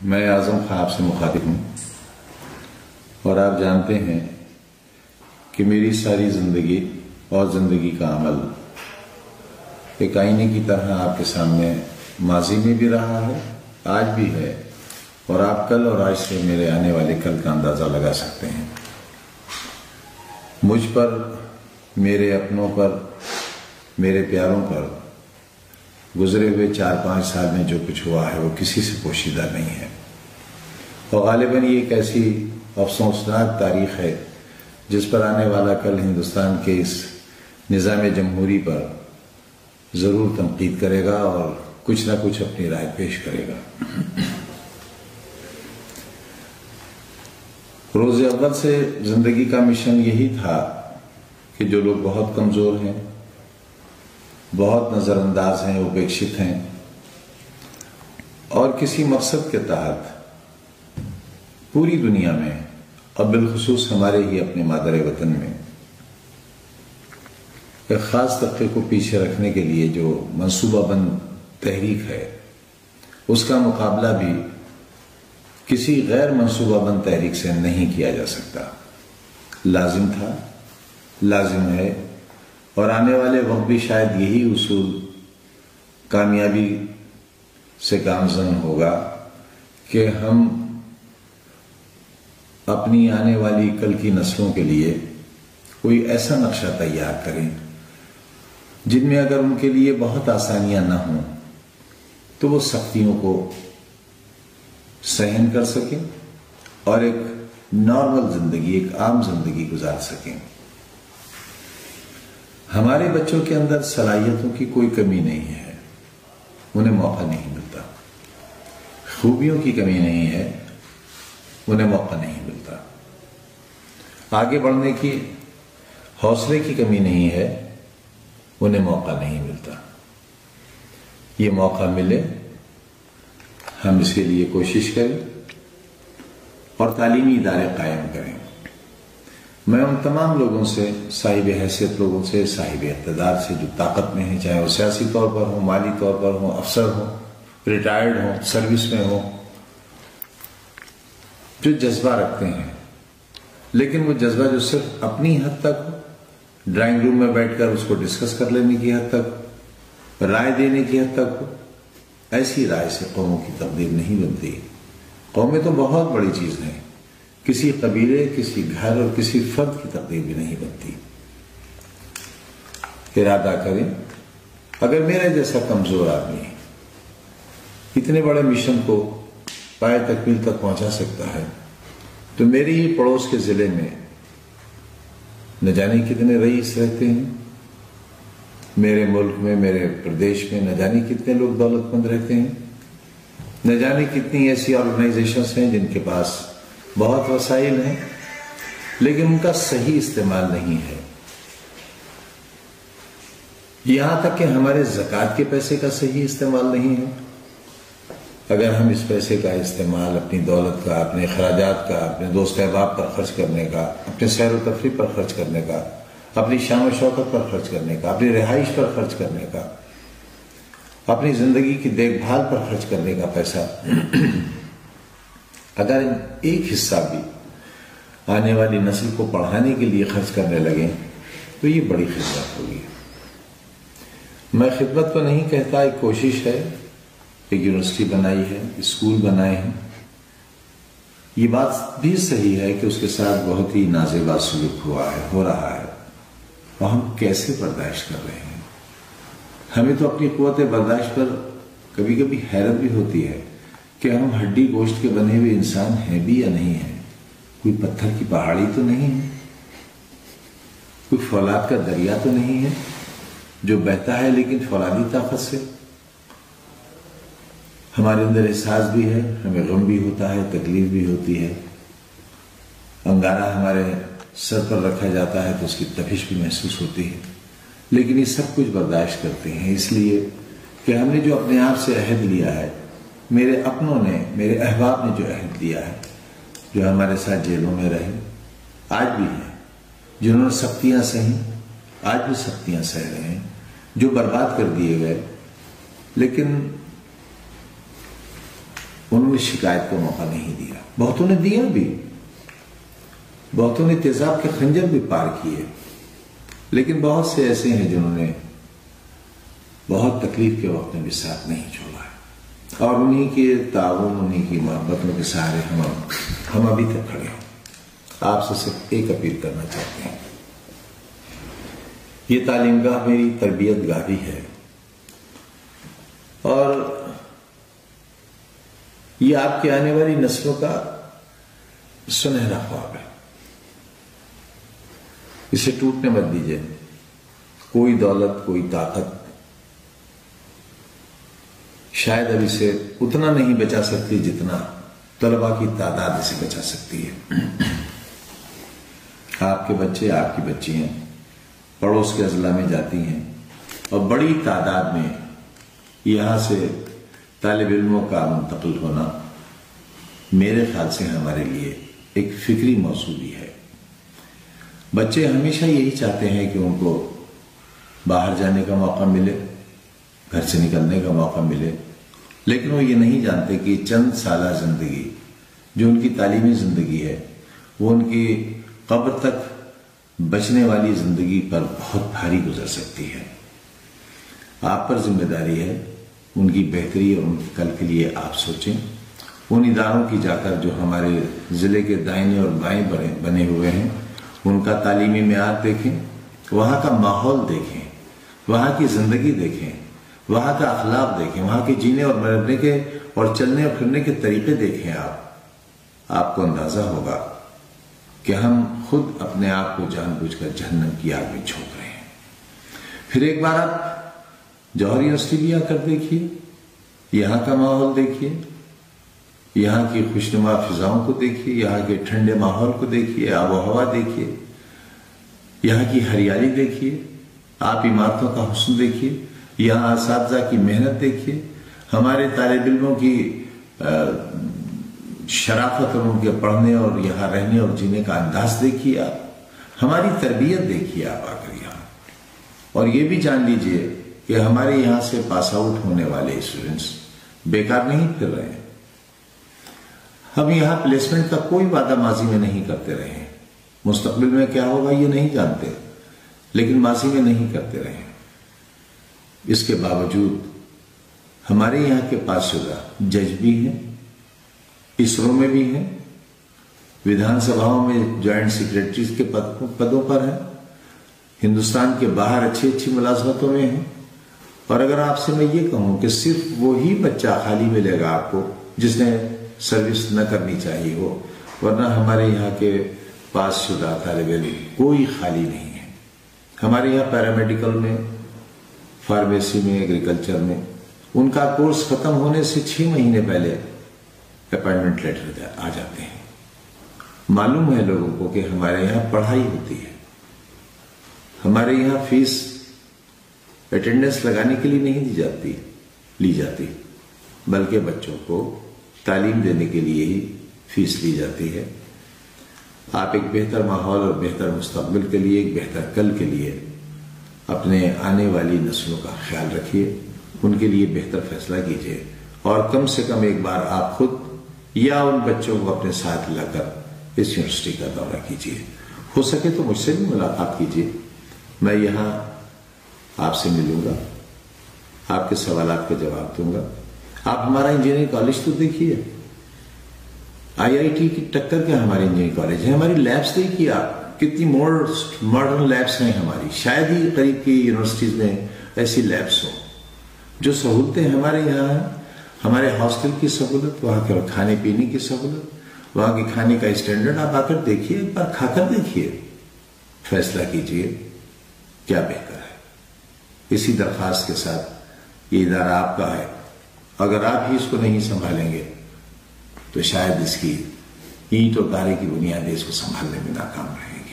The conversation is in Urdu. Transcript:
میں اعظم خان آپ سے مخاطب ہوں اور آپ جانتے ہیں کہ میری ساری زندگی اور زندگی کا عمل ایک آئینے کی طرح آپ کے سامنے ماضی میں بھی رہا ہے، آج بھی ہے، اور آپ کل اور آج سے میرے آنے والے کل کا اندازہ لگا سکتے ہیں۔ مجھ پر، میرے اپنوں پر، میرے پیاروں پر گزرے ہوئے 4-5 سال میں جو کچھ ہوا ہے وہ کسی سے پوشیدہ نہیں ہے، اور غالباً یہ ایک ایسی افسوسناک تاریخ ہے جس پر آنے والا کل ہندوستان کے اس نظام جمہوری پر ضرور تنقید کرے گا اور کچھ نہ کچھ اپنی رائے پیش کرے گا۔ روز اول سے زندگی کا مشن یہی تھا کہ جو لوگ بہت کمزور ہیں، بہت نظر انداز ہیں، اپیکشت ہیں، اور کسی مقصد کے تحت پوری دنیا میں اور بالخصوص ہمارے ہی اپنے مادر وطن میں ایک خاص طبقے کو پیچھے رکھنے کے لیے جو منصوبہ بند تحریک ہے، اس کا مقابلہ بھی کسی غیر منصوبہ بند تحریک سے نہیں کیا جا سکتا۔ لازم تھا، لازم ہے، اور آنے والے وقت بھی شاید یہی اصول کامیابی سے گامزن ہوگا کہ ہم اپنی آنے والی کل کی نسلوں کے لیے کوئی ایسا نقشہ تیار کریں جن میں اگر ان کے لیے بہت آسانیاں نہ ہوں تو وہ سختیوں کو سہن کر سکیں اور ایک نارمل زندگی، ایک عام زندگی گزار سکیں۔ ہمارے بچوں کے اندر صلاحیتوں کی کوئی کمی نہیں ہے، انہیں موقع نہیں ملتا، خوبیوں کی کمی نہیں ہے، انہیں موقع نہیں ملتا، آگے بڑھنے کی حوصلے کی کمی نہیں ہے، انہیں موقع نہیں ملتا۔ یہ موقع ملے، ہم اس کے لیے کوشش کریں اور تعلیمی ادارے قائم کریں۔ میں ان تمام لوگوں سے، صاحب حیثیت لوگوں سے، صاحب اقتدار سے جو طاقت میں ہیں، چاہے وہ سیاسی طور پر ہوں، مالی طور پر ہوں، افسر ہوں، ریٹائرڈ ہوں، سروس میں ہوں، جو جذبہ رکھتے ہیں، لیکن وہ جذبہ جو صرف اپنی حد تک ہو، ڈرائنگ روم میں بیٹھ کر اس کو ڈسکس کر لینے کی حد تک، رائے دینے کی حد تک ہو، ایسی رائے سے قوموں کی تقدیر نہیں بنتی۔ قومیں تو بہت بڑی چیز ہیں، کسی قبیلے، کسی گھر اور کسی فرد کی تقدیر بھی نہیں بنتی۔ ارادہ کریں، اگر میرے جیسا کمزور آدمی اتنے بڑے مشن کو پائے تکمیل تک پہنچا سکتا ہے تو میری ہی پڑوس کے ضلع میں نہ جانے کتنے رئیس رہتے ہیں، میرے ملک میں، میرے پردیش میں نہ جانے کتنے لوگ دولت مند رہتے ہیں، نہ جانے کتنی ایسی آرگنائزیشنز ہیں جن کے پاس بہت وسائل ہیں لیکن ان کا صحیح استعمال نہیں ہے۔ یہاں تک کہ ہمارے زکوٰۃ کے پیسے کا صحیح استعمال نہیں ہے۔ اگر ہم اس پیسے کا استعمال اپنی دولت کا، اپنے اخراجات کا، اپنے دوست احباب پر خرچ کرنے کا، اپنے سیر و تفریح پر خرچ کرنے کا، اپنی شان و شوکت پر خرچ کرنے کا، اپنی رہائش پر خرچ کرنے کا، اپنی زندگی کی دیکھ بھال پر خرچ کرنے کا پیسہ اگر ایک حصہ بھی آنے والی نسل کو پڑھانے کے لیے خرچ کرنے لگیں تو یہ بڑی خدمت ہوگی۔ میں خدمت کو نہیں کہتا، ایک کوشش ہے، ایک یونیورسٹی بنائی ہے، اسکول بنائے ہیں، یہ بات بھی صحیح ہے کہ اس کے ساتھ بہت ہی نازیبا سلوک ہو رہا ہے، اور ہم کیسے برداشت کر رہے ہیں۔ ہمیں تو اپنی قوت برداشت پر کبھی کبھی حیرت بھی ہوتی ہے کہ ہم ہڈی گوشت کے بنے ہوئے انسان ہیں بھی یا نہیں ہیں، کوئی پتھر کی پہاڑی تو نہیں ہے، کوئی فولاد کا دریا تو نہیں ہے جو بہتا ہے لیکن فولادی طاقت سے۔ ہمارے اندر احساس بھی ہے، ہمیں غم بھی ہوتا ہے، تکلیف بھی ہوتی ہے، انگارہ ہمارے سر پر رکھا جاتا ہے تو اس کی تپش بھی محسوس ہوتی ہے، لیکن یہ سب کچھ برداشت کرتے ہیں اس لیے کہ ہم نے جو اپنے آپ سے عہد لیا ہے، میرے اپنوں نے، میرے احباب نے جو عہد لیا ہے، جو ہمارے ساتھ جیلوں میں رہے، آج بھی ہیں، جنہوں نے سختیاں سہیں، آج بھی سختیاں سہ رہے ہیں، جو برباد کر دیے گئے، لیکن انہوں نے شکایت کا موقع نہیں دیا. بہتوں نے دیا بھی, بہتوں نے تیزاب کے خنجر بھی پار کیے, لیکن بہت سے ایسے ہیں جنہوں نے بہت تکلیف کے وقت میں بھی ساتھ نہیں چھوڑا ہے, اور انہی کے تعاون, انہی کی محبتوں کے سہارے ہم ابھی تک کھڑے ہیں. آپ سے صرف ایک اپیل کرنا چاہتے ہیں, یہ تعلیم گاہ میری تربیت گاہ بھی ہے, اور یہ آپ کی آنے والی نسلوں کا سنہرا خواب ہے. اسے ٹوٹنے مت دیجیے. کوئی دولت, کوئی طاقت شاید اب اسے اتنا نہیں بچا سکتی جتنا طلباء کی تعداد اسے بچا سکتی ہے. آپ کے بچے, آپ کی بچیاں پڑوس کے اضلاع میں جاتی ہیں, اور بڑی تعداد میں یہاں سے طالب علموں کا منتقل ہونا میرے خیال سے ہمارے لیے ایک فکری موضوع بھی ہے. بچے ہمیشہ یہی چاہتے ہیں کہ ان کو باہر جانے کا موقع ملے, گھر سے نکلنے کا موقع ملے, لیکن وہ یہ نہیں جانتے کہ چند سالہ زندگی جو ان کی تعلیمی زندگی ہے وہ ان کی قبر تک بچنے والی زندگی پر بہت بھاری گزر سکتی ہے. آپ پر ذمہ داری ہے ان کی بہتری اور ان کے کل کے لیے آپ سوچیں. ان اداروں کی جا کر جو ہمارے ضلع کے دائیں اور بائیں بنے ہوئے ہیں ان کا تعلیمی معیار دیکھیں, وہاں کا ماحول دیکھیں, وہاں کی زندگی دیکھیں, وہاں کا اخلاق دیکھیں, وہاں کے جینے اور مرنے کے اور چلنے اور پھرنے کے طریقے دیکھیں. آپ کو اندازہ ہوگا کہ ہم خود اپنے آپ کو جان بوجھ کر جہنم کی آگ میں جھونک رہے ہیں. پھر ایک بار آپ جوہر یونیورسٹی بھی آ کر دیکھیے, یہاں کا ماحول دیکھیے, یہاں کی خوشنما فضاؤں کو دیکھیے, یہاں کے ٹھنڈے ماحول کو دیکھیے, آب و ہوا دیکھیے, یہاں کی ہریالی دیکھیے, آپ عمارتوں کا حسن دیکھیے, یہاں اساتذہ کی محنت دیکھیے, ہمارے طالب علموں کی شرافت اور ان کے پڑھنے اور یہاں رہنے اور جینے کا انداز دیکھیے, آپ ہماری تربیت دیکھیے آپ آ کر یہاں. اور یہ بھی جان لیجئے کہ ہمارے یہاں سے پاس آؤٹ ہونے والے اسٹوڈنٹس بیکار نہیں پھر رہے ہیں. ہم یہاں پلیسمنٹ کا کوئی وعدہ ماضی میں نہیں کرتے رہے ہیں, مستقبل میں کیا ہوگا یہ نہیں جانتے, لیکن ماضی میں نہیں کرتے رہے ہیں. اس کے باوجود ہمارے یہاں کے پاس شدہ جج بھی ہیں, اسرو میں بھی ہیں, ودھان سبھاؤں میں جوائنٹ سیکریٹریز کے پدوں پر ہیں, ہندوستان کے باہر اچھی اچھی ملازمتوں میں ہیں. اور اگر آپ سے میں یہ کہوں کہ صرف وہی بچہ خالی ملے گا آپ کو جس نے سروس نہ کرنی چاہیے ہو, ورنہ ہمارے یہاں کے پاس شدہ طالب علم کوئی خالی نہیں ہے. ہمارے یہاں پیرامیڈیکل میں, فارمیسی میں, ایگریکلچر میں ان کا کورس ختم ہونے سے 6 مہینے پہلے اپائنٹمنٹ لیٹر آ جاتے ہیں. معلوم ہے لوگوں کو کہ ہمارے یہاں پڑھائی ہوتی ہے. ہمارے یہاں فیس اٹینڈنس لگانے کے لیے نہیں لی جاتی بلکہ بچوں کو تعلیم دینے کے لیے ہی فیس لی جاتی ہے. آپ ایک بہتر ماحول اور بہتر مستقبل کے لیے, ایک بہتر کل کے لیے اپنے آنے والی نسلوں کا خیال رکھیے, ان کے لیے بہتر فیصلہ کیجیے, اور کم سے کم ایک بار آپ خود یا ان بچوں کو اپنے ساتھ لا کر اس یونیورسٹی کا دورہ کیجیے. ہو سکے تو مجھ سے بھی ملاقات کیجیے, میں یہاں آپ سے ملوں گا, آپ کے سوالات کا جواب دوں گا. آپ ہمارا انجینئرنگ کالج تو دیکھیے, IIT کی ٹکر کیا ہماری انجینئرنگ کالج ہے. ہماری لیبس دیکھیے آپ, کتنی ماڈرن لیبس ہیں ہماری. شاید ہی قریب کی یونیورسٹیز میں ایسی لیبس ہوں. جو سہولتیں ہمارے یہاں ہیں, ہمارے ہاسٹل کی سہولت, وہاں کے کھانے پینے کی سہولت, وہاں کے کھانے کا اسٹینڈرڈ آپ آ کر دیکھیے, ایک بار کھا کر دیکھیے, فیصلہ کیجیے کیا بہتر ہے. اسی درخواست کے ساتھ یہ ادارہ آپ کا ہے, اگر آپ ہی اس کو نہیں سنبھالیں گے تو شاید اس کی اینٹ اور تارے کی بنیادیں اس کو سنبھالنے میں ناکام رہیں گی.